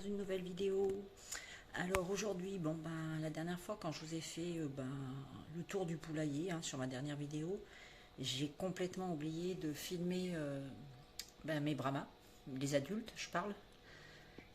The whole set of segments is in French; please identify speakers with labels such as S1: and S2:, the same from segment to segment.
S1: dans une nouvelle vidéo. Alors aujourd'hui, la dernière fois quand je vous ai fait le tour du poulailler sur ma dernière vidéo, j'ai complètement oublié de filmer mes brahmas, les adultes je parle.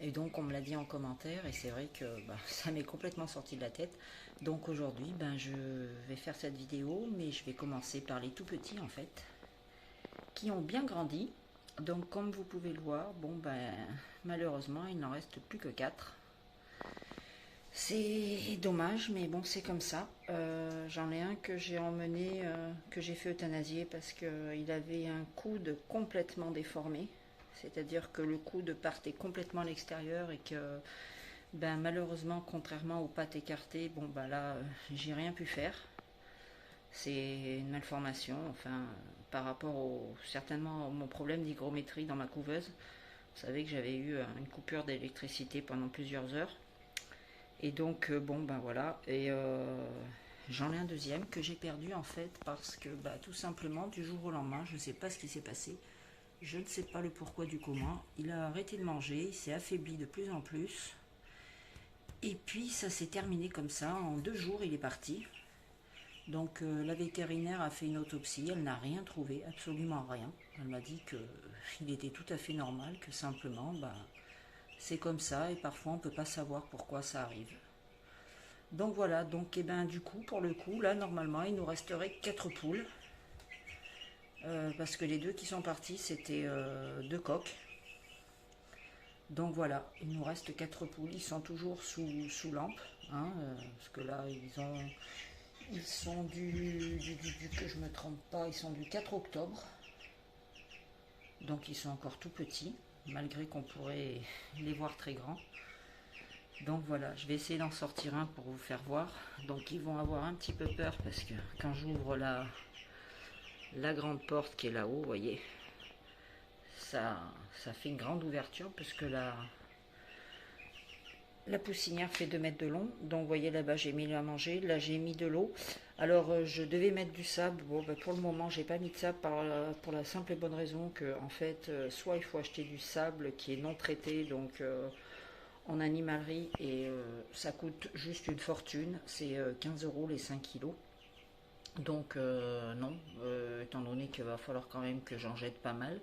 S1: Et donc on me l'a dit en commentaire et c'est vrai que ça m'est complètement sorti de la tête. Donc aujourd'hui je vais faire cette vidéo, mais je vais commencer par les tout petits en fait, qui ont bien grandi. Donc comme vous pouvez le voir, malheureusement il n'en reste plus que 4. C'est dommage, mais bon, c'est comme ça. J'en ai un que j'ai emmené, que j'ai fait euthanasier parce qu'il avait un coude complètement déformé. C'est-à-dire que le coude partait complètement à l'extérieur et que malheureusement, contrairement aux pattes écartées, là, j'ai rien pu faire. C'est une malformation, enfin, par rapport certainement à mon problème d'hygrométrie dans ma couveuse. Vous savez que j'avais eu une coupure d'électricité pendant plusieurs heures. Et donc, voilà. Et j'en ai un deuxième que j'ai perdu en fait parce que tout simplement, du jour au lendemain, je ne sais pas ce qui s'est passé. Je ne sais pas le pourquoi du comment. Il a arrêté de manger, il s'est affaibli de plus en plus. Et puis, ça s'est terminé comme ça. En 2 jours, il est parti. Donc la vétérinaire a fait une autopsie, elle n'a rien trouvé, absolument rien. Elle m'a dit qu'il était tout à fait normal, que simplement c'est comme ça et parfois on ne peut pas savoir pourquoi ça arrive. Donc voilà, donc du coup pour le coup là normalement il nous resterait 4 poules. Parce que les 2 qui sont partis c'était 2 coqs. Donc voilà, il nous reste 4 poules, ils sont toujours sous lampe, parce que là ils sont que je me trompe pas, ils sont du 4 octobre. Donc ils sont encore tout petits, malgré qu'on pourrait les voir très grands. Donc voilà, je vais essayer d'en sortir un pour vous faire voir. Donc ils vont avoir un petit peu peur parce que quand j'ouvre la grande porte qui est là-haut, vous voyez, ça fait une grande ouverture parce que la poussinière fait 2 mètres de long. Donc vous voyez là-bas j'ai mis à manger, là j'ai mis de l'eau. Alors je devais mettre du sable, pour le moment j'ai pas mis de sable pour la simple et bonne raison que en fait soit il faut acheter du sable qui est non traité, donc en animalerie, et ça coûte juste une fortune, c'est 15 € les 5 kilos. Donc non, étant donné qu'il va falloir quand même que j'en jette pas mal.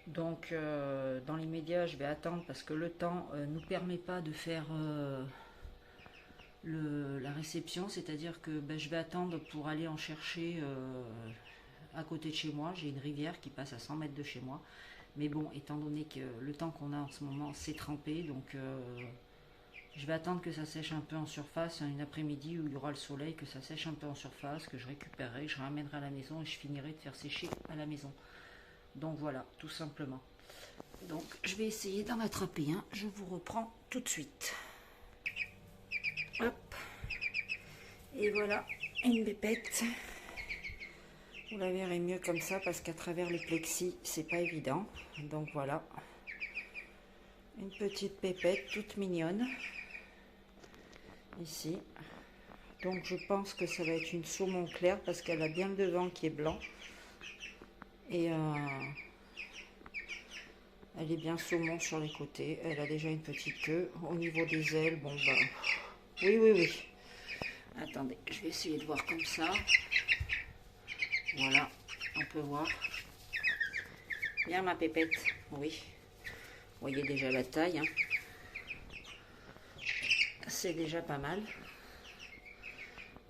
S1: Donc dans l'immédiat je vais attendre parce que le temps ne nous permet pas de faire la réception, c'est-à-dire que je vais attendre pour aller en chercher à côté de chez moi. J'ai une rivière qui passe à 100 mètres de chez moi. Mais bon, étant donné que le temps qu'on a en ce moment, c'est trempé, donc je vais attendre que ça sèche un peu en surface, une après-midi où il y aura le soleil, que ça sèche un peu en surface, que je récupérerai, que je ramènerai à la maison et je finirai de faire sécher à la maison. Donc voilà, tout simplement. Donc je vais essayer d'en attraper un, je vous reprends tout de suite. Hop. Et voilà, une bépette. Vous la verrez mieux comme ça parce qu'à travers le plexi, c'est pas évident. Donc voilà. Une petite pépette toute mignonne. Ici. Donc je pense que ça va être une saumon clair parce qu'elle a bien le devant qui est blanc. Et elle est bien saumon sur les côtés. Elle a déjà une petite queue. Au niveau des ailes, oui. Attendez, je vais essayer de voir comme ça. Voilà, on peut voir. Bien ma pépette, oui. Vous voyez déjà la taille. C'est déjà pas mal.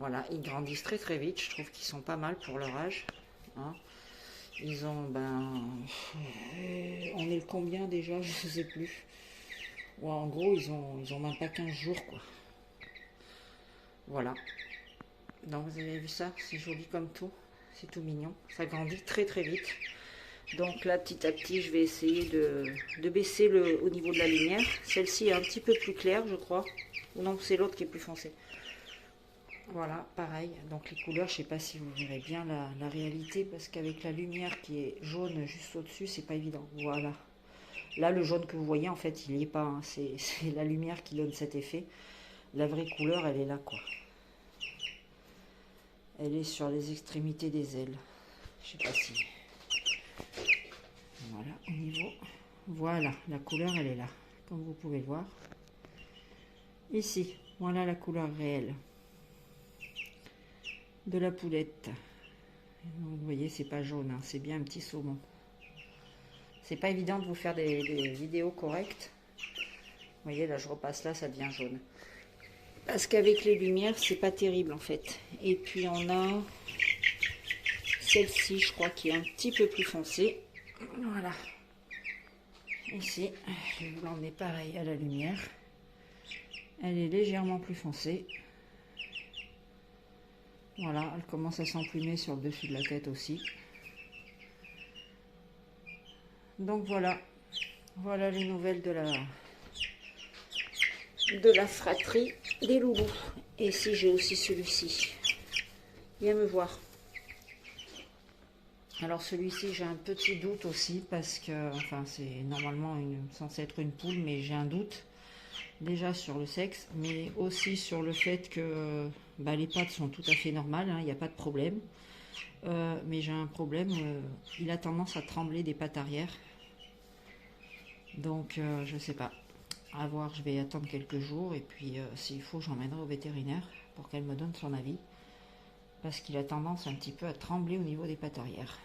S1: Voilà, ils grandissent très très vite. Je trouve qu'ils sont pas mal pour leur âge. Ils ont, on est le combien déjà, je ne sais plus. Ouais, en gros, ils ont même pas 15 jours, quoi. Voilà. Donc vous avez vu ça, c'est joli comme tout. C'est tout mignon. Ça grandit très très vite. Donc là, petit à petit, je vais essayer de baisser au niveau de la lumière. Celle-ci est un petit peu plus claire, je crois. Ou non, c'est l'autre qui est plus foncé. Voilà, pareil. Donc les couleurs, je ne sais pas si vous verrez bien la réalité, parce qu'avec la lumière qui est jaune juste au-dessus, c'est pas évident. Voilà. Là, le jaune que vous voyez, en fait, il n'y est pas. C'est la lumière qui donne cet effet. La vraie couleur, elle est là, quoi. Elle est sur les extrémités des ailes. Je sais pas si... Voilà, au niveau... Voilà, la couleur, elle est là. comme vous pouvez le voir. Ici, voilà la couleur réelle de la poulette. Donc, vous voyez, c'est pas jaune, hein, c'est bien un petit saumon. C'est pas évident de vous faire des vidéos correctes. Vous voyez, là, je repasse là, ça devient jaune. Parce qu'avec les lumières, c'est pas terrible en fait. Et puis on a celle-ci, je crois, qui est un petit peu plus foncée. Voilà. Ici, je vais vous l'emmener pareil à la lumière. Elle est légèrement plus foncée. Voilà, elle commence à s'emplumer sur le dessus de la tête aussi. Donc voilà. Voilà les nouvelles de la fratrie des loulous. Et si j'ai aussi celui-ci. Viens me voir. Alors celui-ci, j'ai un petit doute aussi parce que, enfin, c'est normalement censé être une poule, mais j'ai un doute déjà sur le sexe, mais aussi sur le fait que les pattes sont tout à fait normales, hein, il n'y a pas de problème. Mais j'ai un problème, il a tendance à trembler des pattes arrière. Donc je sais pas. À voir, je vais attendre quelques jours et puis s'il faut, j'emmènerai au vétérinaire pour qu'elle me donne son avis. Parce qu'il a tendance un petit peu à trembler au niveau des pattes arrière.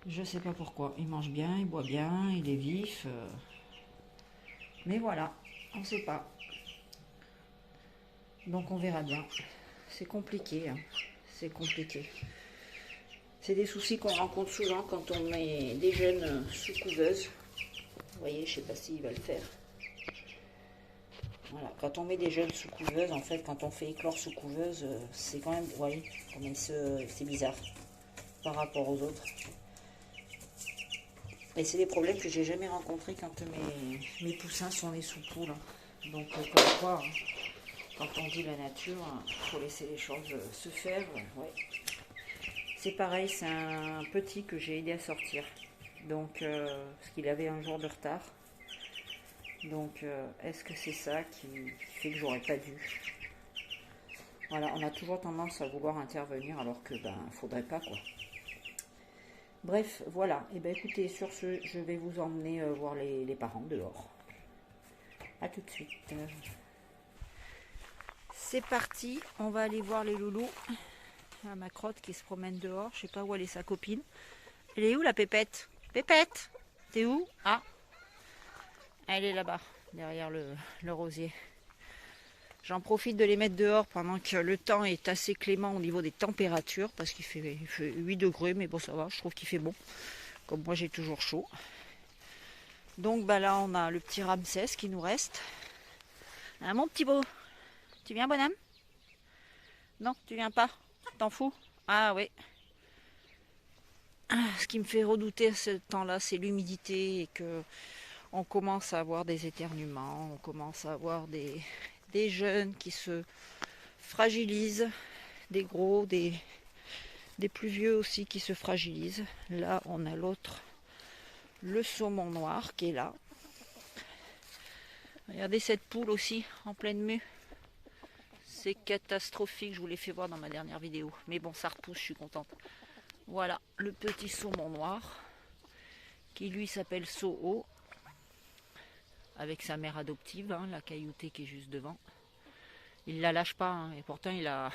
S1: Je sais pas pourquoi. Il mange bien, il boit bien, il est vif. Mais voilà, on sait pas. Donc on verra bien. C'est compliqué, hein. C'est compliqué. C'est des soucis qu'on rencontre souvent quand on met des jeunes sous couveuse. Vous voyez, je sais pas s'il va le faire. Voilà, quand on met des jeunes sous couveuse, en fait, quand on fait éclore sous couveuse, c'est quand même, vous voyez, c'est bizarre par rapport aux autres. Et c'est des problèmes que j'ai jamais rencontrés quand mes poussins sont nés sous poule. Donc, comme quoi, quand on dit la nature, il faut laisser les choses se faire. Ouais. C'est pareil, c'est un petit que j'ai aidé à sortir. Donc, parce qu'il avait un jour de retard. Donc, est-ce que c'est ça qui fait que j'aurais pas dû? Voilà, on a toujours tendance à vouloir intervenir alors que, faudrait pas, quoi. Bref, voilà. Et écoutez, sur ce, je vais vous emmener voir les parents dehors. A tout de suite. C'est parti, on va aller voir les loulous. Ah, ma crotte qui se promène dehors, je sais pas où elle est sa copine. Elle est où la pépette? Pépette, t'es où? Ah, elle est là-bas, derrière le rosier. J'en profite de les mettre dehors pendant que le temps est assez clément au niveau des températures, parce qu'il fait 8 degrés, mais bon ça va, je trouve qu'il fait bon. Comme moi j'ai toujours chaud. Donc là on a le petit Ramsès qui nous reste. Ah, mon petit beau, tu viens bonhomme? Non, tu viens pas? T'en fous? Ah oui. Ce qui me fait redouter à ce temps-là, c'est l'humidité et que on commence à avoir des éternuements, on commence à avoir des jeunes qui se fragilisent, des gros, des plus vieux aussi qui se fragilisent. Là, on a l'autre, le saumon noir qui est là. Regardez cette poule aussi en pleine mue. C'est catastrophique, je vous l'ai fait voir dans ma dernière vidéo. Mais bon, ça repousse, je suis contente. Voilà, le petit saumon noir, qui lui s'appelle Soho, avec sa mère adoptive, hein, la cailloutée qui est juste devant. Il la lâche pas, hein, et pourtant il a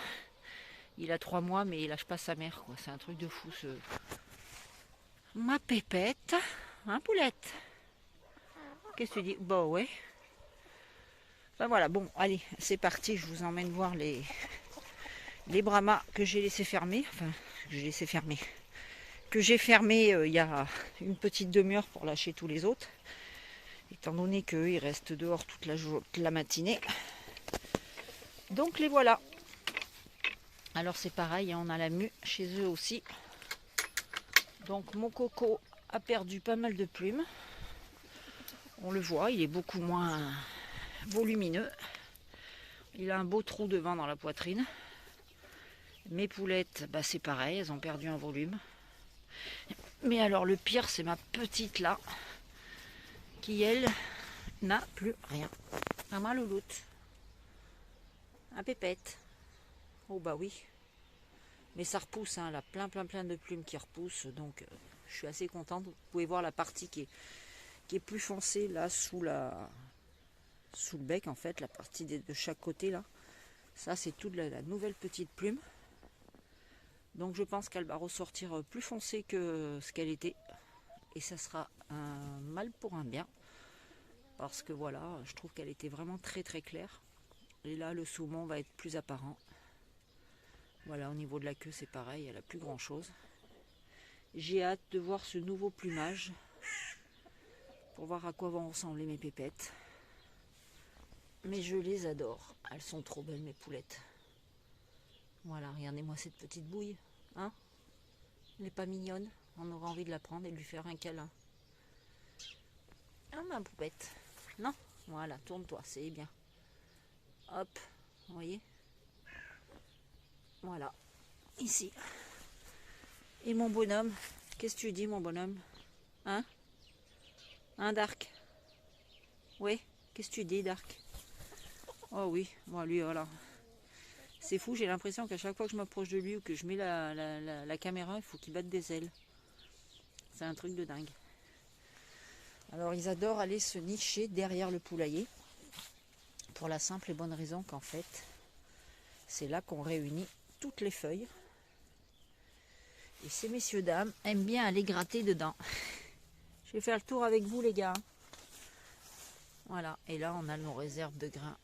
S1: 3 mois, mais il lâche pas sa mère, quoi. C'est un truc de fou, ce... Ma pépette, hein, poulette? Qu'est-ce que tu dis? Bah ouais. Voilà, bon, allez, c'est parti, je vous emmène voir les brahmas que j'ai laissé fermer, que j'ai fermé il y a une petite demi-heure pour lâcher tous les autres, étant donné qu'eux ils restent dehors toute la matinée. Donc les voilà. Alors c'est pareil, on a la mue chez eux aussi. Donc mon coco a perdu pas mal de plumes. On le voit, il est beaucoup moins volumineux. Il a un beau trou devant dans la poitrine. Mes poulettes, c'est pareil, elles ont perdu un volume. Mais alors le pire, c'est ma petite là, qui elle n'a plus rien. Ma louloute. Un pépette. Oh bah oui. Mais ça repousse, hein, elle a plein de plumes qui repoussent, donc je suis assez contente. Vous pouvez voir la partie qui qui est plus foncé là sous le bec en fait, la partie de chaque côté là. Ça c'est toute la nouvelle petite plume. Donc je pense qu'elle va ressortir plus foncée que ce qu'elle était. Et ça sera un mal pour un bien. Parce que voilà, je trouve qu'elle était vraiment très très claire. Et là le saumon va être plus apparent. Voilà, au niveau de la queue c'est pareil, elle a plus grand chose. J'ai hâte de voir ce nouveau plumage. Pour voir à quoi vont ressembler mes pépettes. Mais je les adore. Elles sont trop belles mes poulettes. Voilà, regardez-moi cette petite bouille. Hein? Elle n'est pas mignonne. On aura envie de la prendre et de lui faire un câlin. Ah ma poupette. Non? Voilà, tourne-toi, c'est bien. Hop, vous voyez? Voilà, ici. Et mon bonhomme, qu'est-ce que tu dis mon bonhomme? Hein? Hein Dark? Oui, qu'est-ce que tu dis Dark? Oh oui, bon lui voilà. C'est fou, j'ai l'impression qu'à chaque fois que je m'approche de lui ou que je mets la caméra, il faut qu'il batte des ailes. C'est un truc de dingue. Alors ils adorent aller se nicher derrière le poulailler. Pour la simple et bonne raison qu'en fait, c'est là qu'on réunit toutes les feuilles. Et ces messieurs dames aiment bien aller gratter dedans. Je vais faire le tour avec vous les gars. Voilà, et là on a nos réserves de grains.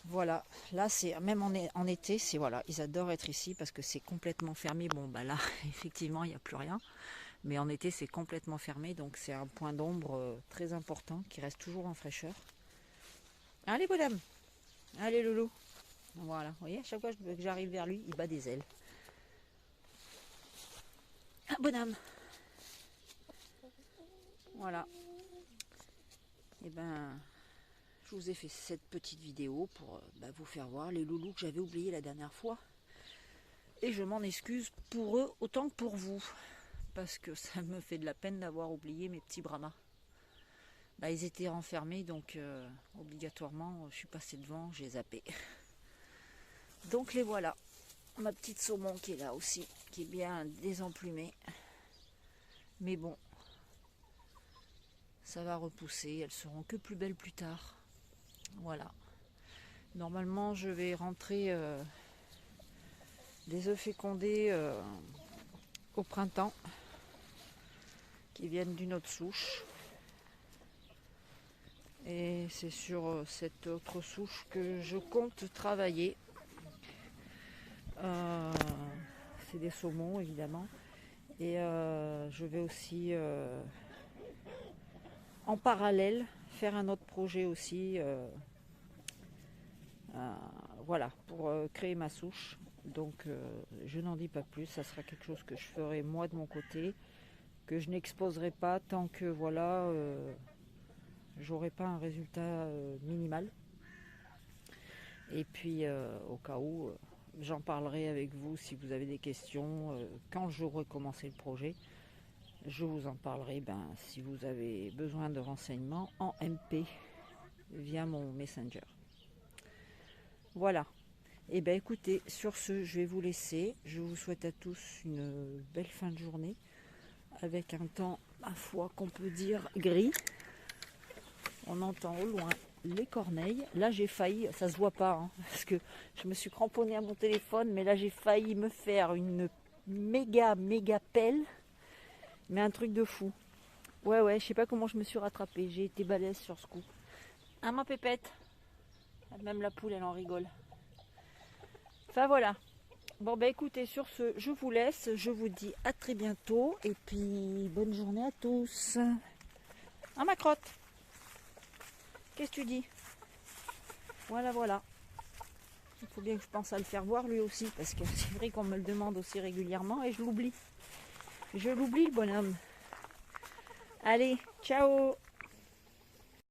S1: Voilà, là c'est même en été, c'est voilà, ils adorent être ici parce que c'est complètement fermé. Bon bah là effectivement il n'y a plus rien, mais en été c'est complètement fermé, donc c'est un point d'ombre très important qui reste toujours en fraîcheur. Allez bonhomme, allez loulou. Voilà, vous voyez, à chaque fois que j'arrive vers lui, il bat des ailes. Ah bonhomme. Voilà. Et ben je vous ai fait cette petite vidéo pour vous faire voir les loulous que j'avais oubliés la dernière fois. Et je m'en excuse pour eux autant que pour vous. Parce que ça me fait de la peine d'avoir oublié mes petits brahmas. Ils étaient renfermés, donc obligatoirement, je suis passée devant, j'ai zappé. Donc les voilà. Ma petite saumon qui est là aussi, qui est bien désemplumée. Mais bon, ça va repousser, elles seront que plus belles plus tard. Voilà. Normalement, je vais rentrer des œufs fécondés au printemps qui viennent d'une autre souche. Et c'est sur cette autre souche que je compte travailler. C'est des saumons évidemment. Et je vais aussi en parallèle faire un autre projet aussi. Voilà, pour créer ma souche. Donc je n'en dis pas plus, ça sera quelque chose que je ferai moi de mon côté, que je n'exposerai pas tant que voilà j'aurai pas un résultat minimal. Et puis au cas où j'en parlerai avec vous si vous avez des questions quand j'aurai commencé le projet. Je vous en parlerai si vous avez besoin de renseignements en MP via mon Messenger. Voilà. Et écoutez, sur ce, je vais vous laisser. Je vous souhaite à tous une belle fin de journée avec un temps, ma foi, qu'on peut dire gris. On entend au loin les corneilles. Là, j'ai failli, ça se voit pas, parce que je me suis cramponnée à mon téléphone, mais là, j'ai failli me faire une méga pelle, mais un truc de fou. Ouais, je sais pas comment je me suis rattrapée. J'ai été balèze sur ce coup. Ah, ma pépette. Même la poule, elle en rigole. Enfin, voilà. Bon, écoutez, sur ce, je vous laisse. Je vous dis à très bientôt. Et puis, bonne journée à tous. Ah, ma crotte. Qu'est-ce que tu dis? Voilà. Il faut bien que je pense à le faire voir lui aussi, parce que c'est vrai qu'on me le demande aussi régulièrement et je l'oublie. Je l'oublie, le bonhomme. Allez, ciao!